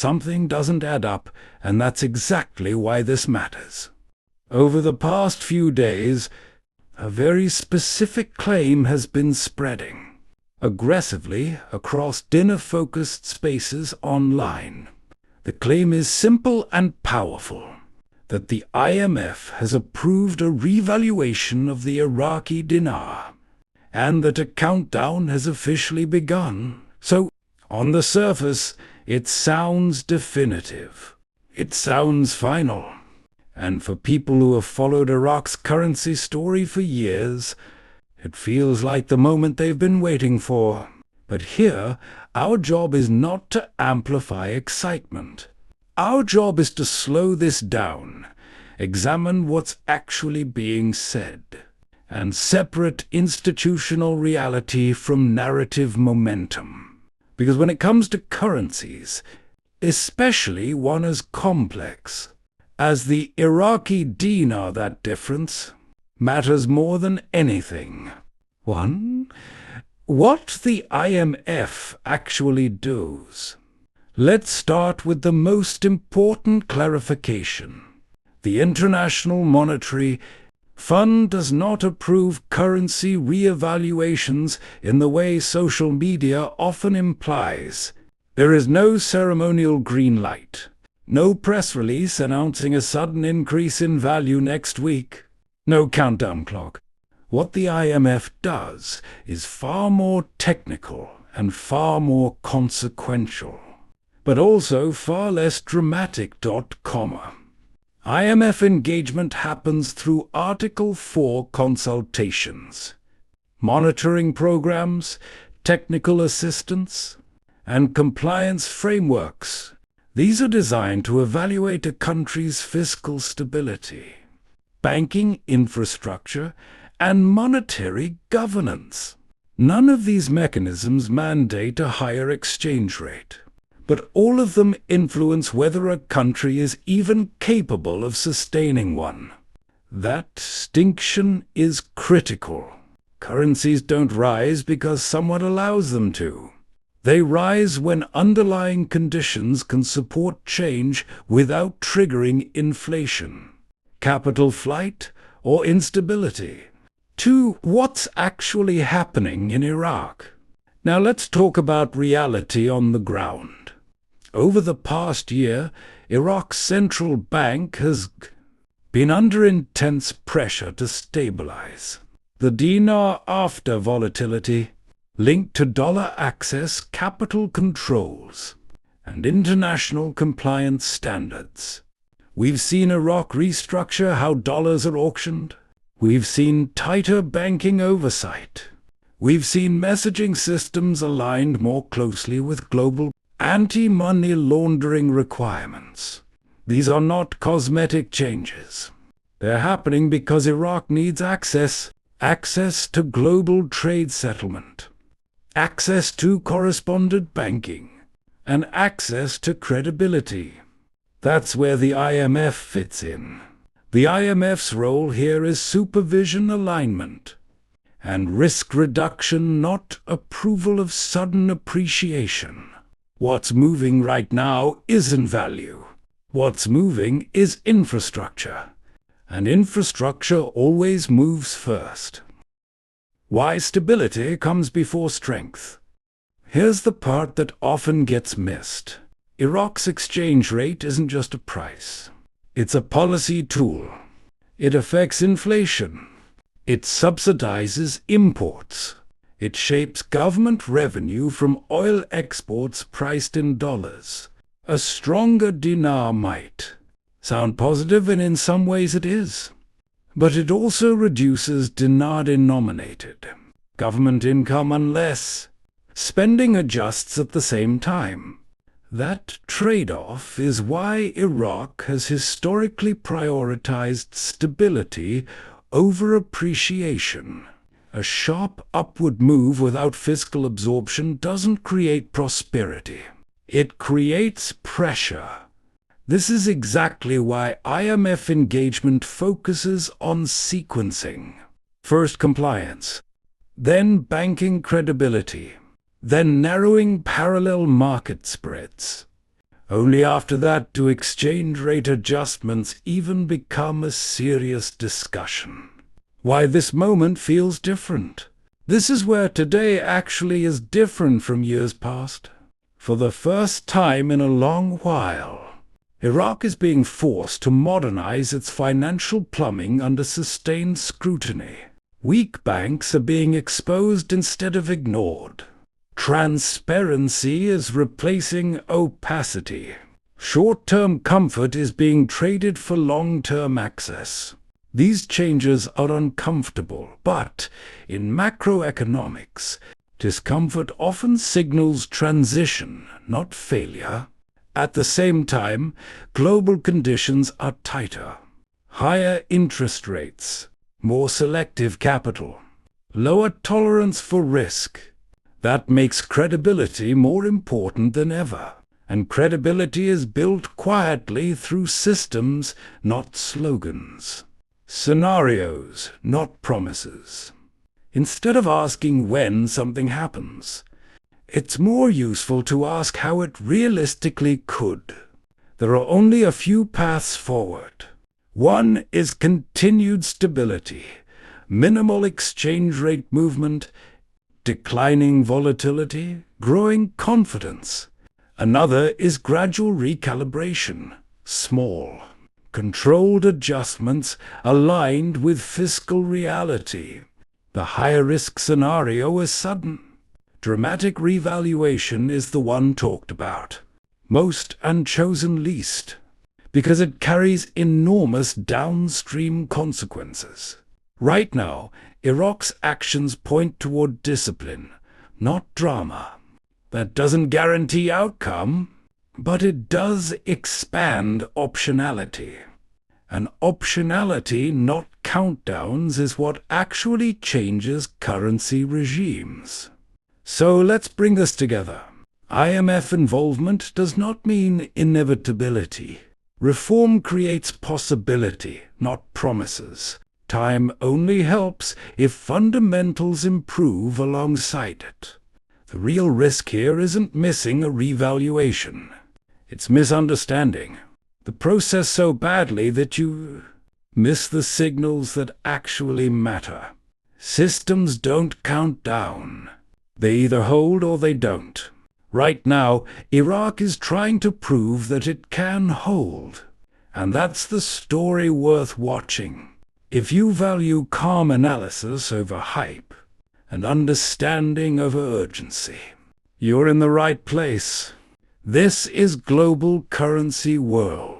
something doesn't add up, and that's exactly why this matters. Over the past few days, a very specific claim has been spreading aggressively across dinner-focused spaces online. The claim is simple and powerful, that the IMF has approved a revaluation of the Iraqi dinar, and that a countdown has officially begun. So, on the surface, it sounds definitive. It sounds final. And for people who have followed Iraq's currency story for years, it feels like the moment they've been waiting for. But here, our job is not to amplify excitement. Our job is to slow this down, examine what's actually being said, and separate institutional reality from narrative momentum. Because when it comes to currencies, especially one as complex as the Iraqi dinar, that difference matters more than anything. One, what the IMF actually does. Let's start with the most important clarification. The International Monetary Fund does not approve currency re-evaluations in the way social media often implies. There is no ceremonial green light, no press release announcing a sudden increase in value next week, no countdown clock. What the IMF does is far more technical and far more consequential, but also far less dramatic. IMF engagement happens through Article 4 consultations, monitoring programs, technical assistance, and compliance frameworks. These are designed to evaluate a country's fiscal stability, banking infrastructure, and monetary governance. None of these mechanisms mandate a higher exchange rate, but all of them influence whether a country is even capable of sustaining one. That distinction is critical. Currencies don't rise because someone allows them to. They rise when underlying conditions can support change without triggering inflation, capital flight, or instability. 2. What's actually happening in Iraq? Now let's talk about reality on the ground. Over the past year, Iraq's central bank has been under intense pressure to stabilize the dinar after volatility linked to dollar access, capital controls, and international compliance standards. We've seen Iraq restructure how dollars are auctioned. We've seen tighter banking oversight. We've seen messaging systems aligned more closely with global anti-money laundering requirements. These are not cosmetic changes. They're happening because Iraq needs access to global trade settlement, access to correspondent banking, and access to credibility. That's where the IMF fits in. The IMF's role here is supervision, alignment, and risk reduction, not approval of sudden appreciation. What's moving right now isn't value. What's moving is infrastructure. And infrastructure always moves first. Why stability comes before strength. Here's the part that often gets missed. Iraq's exchange rate isn't just a price. It's a policy tool. It affects inflation. It subsidizes imports. It shapes government revenue from oil exports priced in dollars. A stronger dinar might sound positive, and in some ways it is. But it also reduces dinar-denominated government income unless spending adjusts at the same time. That trade-off is why Iraq has historically prioritized stability over appreciation. A sharp upward move without fiscal absorption doesn't create prosperity. It creates pressure. This is exactly why IMF engagement focuses on sequencing. First compliance, then banking credibility, then narrowing parallel market spreads. Only after that do exchange rate adjustments even become a serious discussion. Why this moment feels different. This is where today actually is different from years past. For the first time in a long while, Iraq is being forced to modernize its financial plumbing under sustained scrutiny. Weak banks are being exposed instead of ignored. Transparency is replacing opacity. Short-term comfort is being traded for long-term access. These changes are uncomfortable, but in macroeconomics, discomfort often signals transition, not failure. At the same time, global conditions are tighter. Higher interest rates, more selective capital, lower tolerance for risk. That makes credibility more important than ever. And credibility is built quietly through systems, not slogans. Scenarios, not promises. Instead of asking when something happens, it's more useful to ask how it realistically could. There are only a few paths forward. One is continued stability, minimal exchange rate movement, declining volatility, growing confidence. Another is gradual recalibration, small, controlled adjustments aligned with fiscal reality. The higher risk scenario is sudden. Dramatic revaluation is the one talked about, most and chosen least, because it carries enormous downstream consequences. Right now, Iraq's actions point toward discipline, not drama. That doesn't guarantee outcome, but it does expand optionality. And optionality, not countdowns, is what actually changes currency regimes. So let's bring this together. IMF involvement does not mean inevitability. Reform creates possibility, not promises. Time only helps if fundamentals improve alongside it. The real risk here isn't missing a revaluation. It's misunderstanding the process so badly that you miss the signals that actually matter. Systems don't count down. They either hold or they don't. Right now, Iraq is trying to prove that it can hold. And that's the story worth watching. If you value calm analysis over hype and understanding over urgency, you're in the right place. This is Global Currency World.